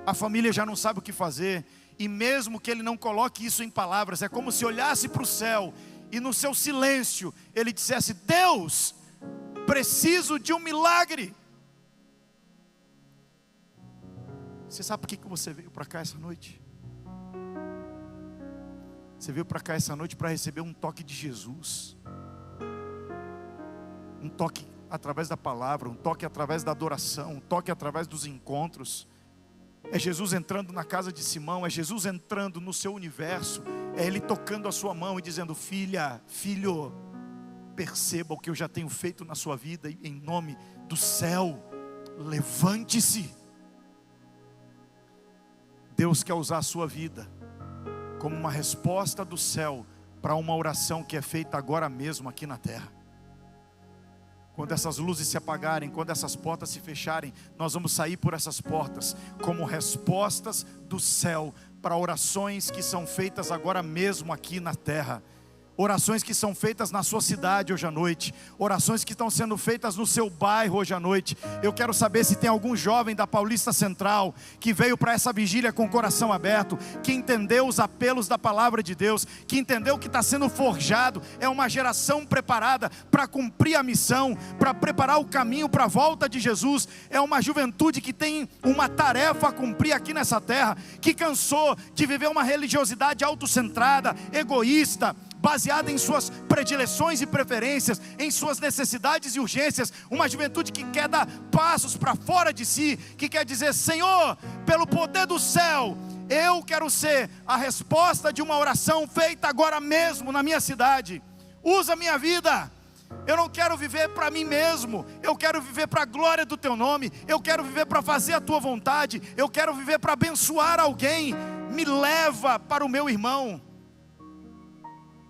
A família já não sabe o que fazer, e mesmo que ele não coloque isso em palavras, é como se olhasse para o céu e no seu silêncio ele dissesse: Deus, preciso de um milagre. Você sabe por que você veio para cá essa noite? Você veio para cá essa noite para receber um toque de Jesus. Um toque através da palavra, um toque através da adoração, um toque através dos encontros. É Jesus entrando na casa de Simão, é Jesus entrando no seu universo, é Ele tocando a sua mão e dizendo: filha, filho, perceba o que eu já tenho feito na sua vida, em nome do céu, levante-se. Deus quer usar a sua vida como uma resposta do céu para uma oração que é feita agora mesmo aqui na terra. Quando essas luzes se apagarem, quando essas portas se fecharem, nós vamos sair por essas portas como respostas do céu para orações que são feitas agora mesmo aqui na terra. Orações que são feitas na sua cidade hoje à noite, orações que estão sendo feitas no seu bairro hoje à noite. Eu quero saber se tem algum jovem da Paulista Central que veio para essa vigília com o coração aberto, que entendeu os apelos da palavra de Deus, que entendeu que está sendo forjado. É uma geração preparada para cumprir a missão, para preparar o caminho para a volta de Jesus. É uma juventude que tem uma tarefa a cumprir aqui nessa terra, que cansou de viver uma religiosidade autocentrada, egoísta, baseada em suas predileções e preferências, em suas necessidades e urgências. Uma juventude que quer dar passos para fora de si, que quer dizer: Senhor, pelo poder do céu, eu quero ser a resposta de uma oração feita agora mesmo na minha cidade. Usa a minha vida. Eu não quero viver para mim mesmo, eu quero viver para a glória do teu nome, eu quero viver para fazer a tua vontade, eu quero viver para abençoar alguém. Me leva para o meu irmão.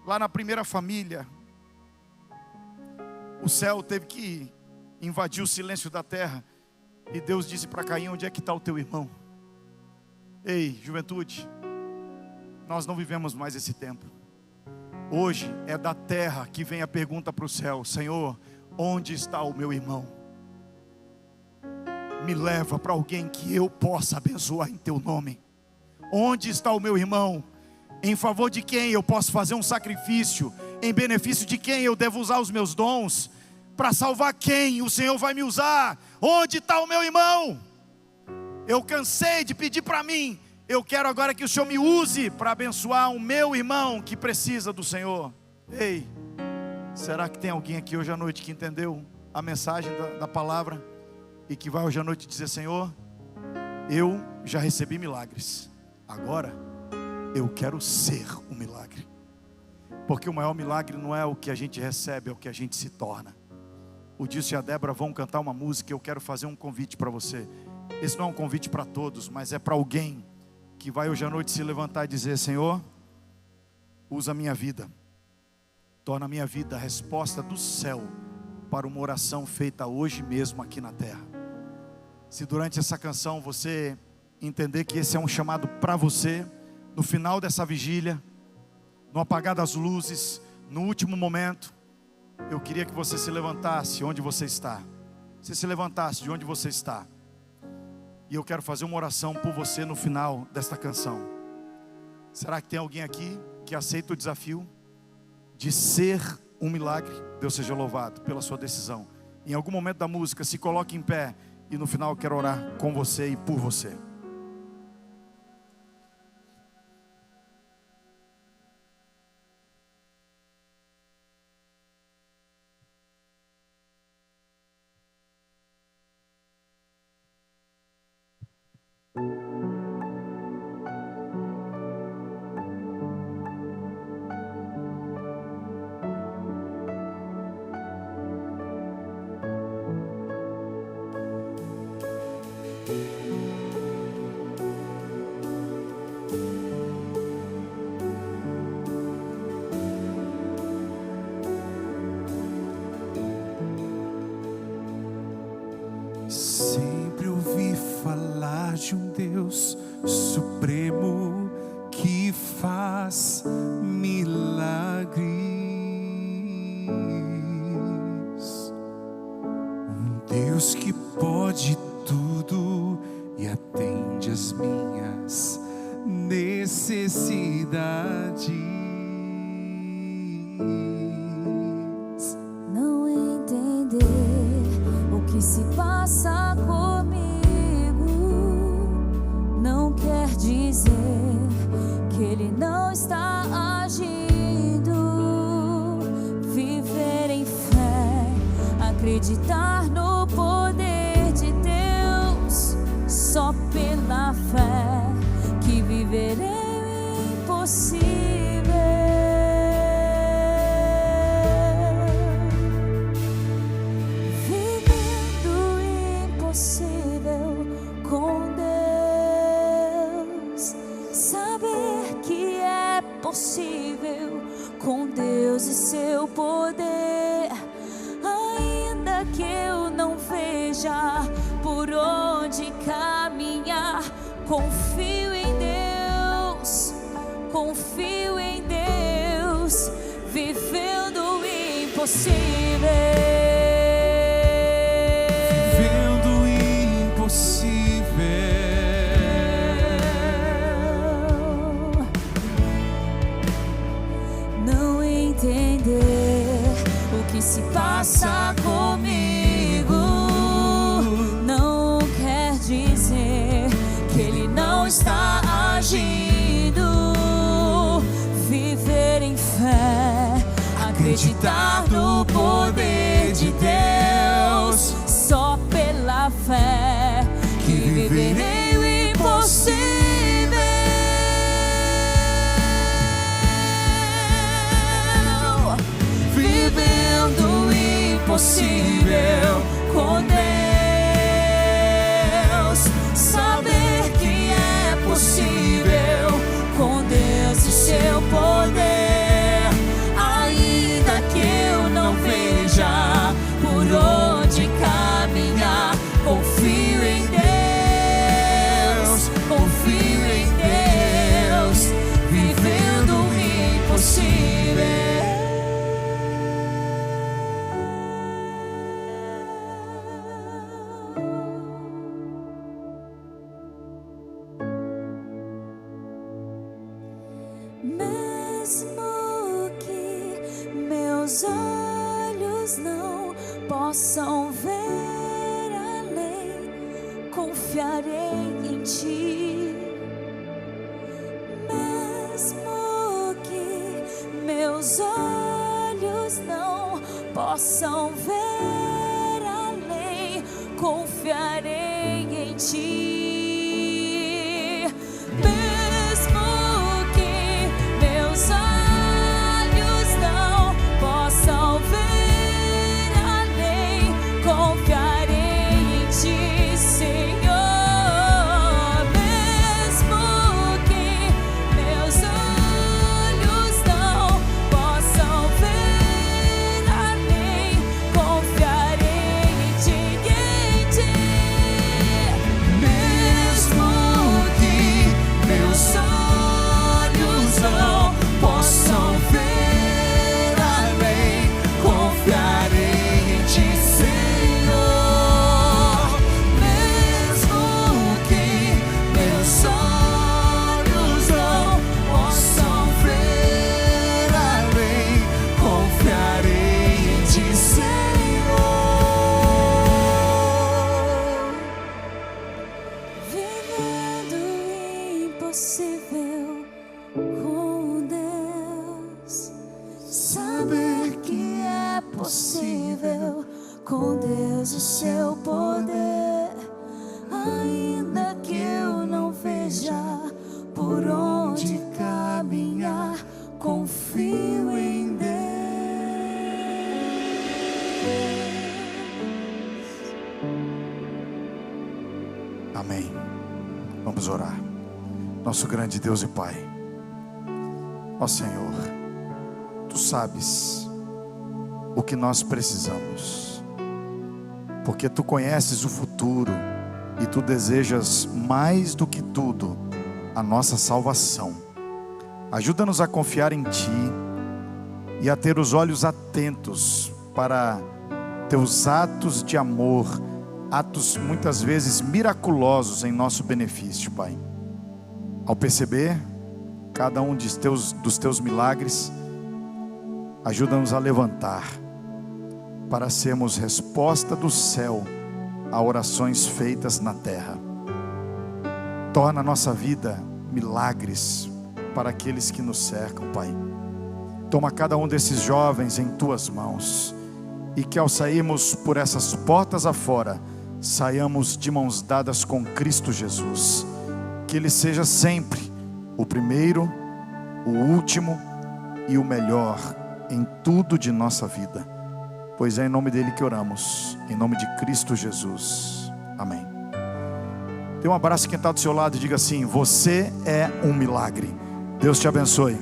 Lá na primeira família, o céu teve que invadir o silêncio da terra, e Deus disse para Caim: onde é que está o teu irmão? Ei, juventude, nós não vivemos mais esse tempo. Hoje é da terra que vem a pergunta para o céu: Senhor, onde está o meu irmão? Me leva para alguém que eu possa abençoar em teu nome. Onde está o meu irmão? Em favor de quem eu posso fazer um sacrifício? Em benefício de quem eu devo usar os meus dons? Para salvar quem o Senhor vai me usar? Onde está o meu irmão? Eu cansei de pedir para mim, eu quero agora que o Senhor me use para abençoar o meu irmão que precisa do Senhor. Ei, será que tem alguém aqui hoje à noite que entendeu a mensagem da palavra e que vai hoje à noite dizer: Senhor, eu já recebi milagres, agora eu quero ser um milagre? Porque o maior milagre não é o que a gente recebe, é o que a gente se torna. O Dilson e a Débora vão cantar uma música e eu quero fazer um convite para você. Esse não é um convite para todos, mas é para alguém que vai hoje à noite se levantar e dizer: Senhor, usa a minha vida, torna a minha vida a resposta do céu para uma oração feita hoje mesmo aqui na terra. Se durante essa canção você entender que esse é um chamado para você, no final dessa vigília, no apagar das luzes, no último momento, eu queria que você se levantasse onde você está. Você se levantasse de onde você está. E eu quero fazer uma oração por você no final desta canção. Será que tem alguém aqui que aceita o desafio de ser um milagre? Deus seja louvado pela sua decisão. Em algum momento da música, se coloque em pé, e no final eu quero orar com você e por você. Sempre ouvi falar de um Deus supremo que faz milagres, um Deus que pode tudo e atende as minhas necessidades. Não entender o que se passa comigo não quer dizer que Ele não está agindo. Viver em fé, acreditar no poder de Deus, só pela fé que viverei o impossível. Possível com Deus e seu poder, ainda veja por onde caminhar. Confio em Deus, confio em Deus, vivendo o impossível. Vivendo o impossível. Não entender o que se passa comigo não quer dizer que Ele não está agindo. Viver em fé, acreditar no poder de Deus, só pela fé que viverei o impossível. Vivendo o impossível com Deus, saber que é possível com Deus e seu poder, ainda que eu não veja por onde caminhar. Confio em Deus, confio em Deus, vivendo o impossível. Mesmo que meus olhos não possam ver além, confiarei em Ti. Mesmo que meus olhos não possam ver além, confiarei em Ti. Impossível com Deus, saber que é possível com Deus e seu poder, ainda que eu não veja por onde caminhar. Confio em Deus. Amém. Vamos orar. Nosso grande Deus e Pai, ó Senhor, Tu sabes o que nós precisamos, porque Tu conheces o futuro e Tu desejas mais do que tudo a nossa salvação. Ajuda-nos a confiar em Ti e a ter os olhos atentos para Teus atos de amor, atos muitas vezes miraculosos em nosso benefício, Pai. Ao perceber cada um dos teus milagres, ajuda-nos a levantar para sermos resposta do céu a orações feitas na terra. Torna a nossa vida milagres para aqueles que nos cercam, Pai. Toma cada um desses jovens em Tuas mãos, e que ao sairmos por essas portas afora, saiamos de mãos dadas com Cristo Jesus. Que Ele seja sempre o primeiro, o último e o melhor em tudo de nossa vida, pois é em nome dEle que oramos, em nome de Cristo Jesus, amém. Dê um abraço a quem está do seu lado e diga assim: você é um milagre. Deus te abençoe.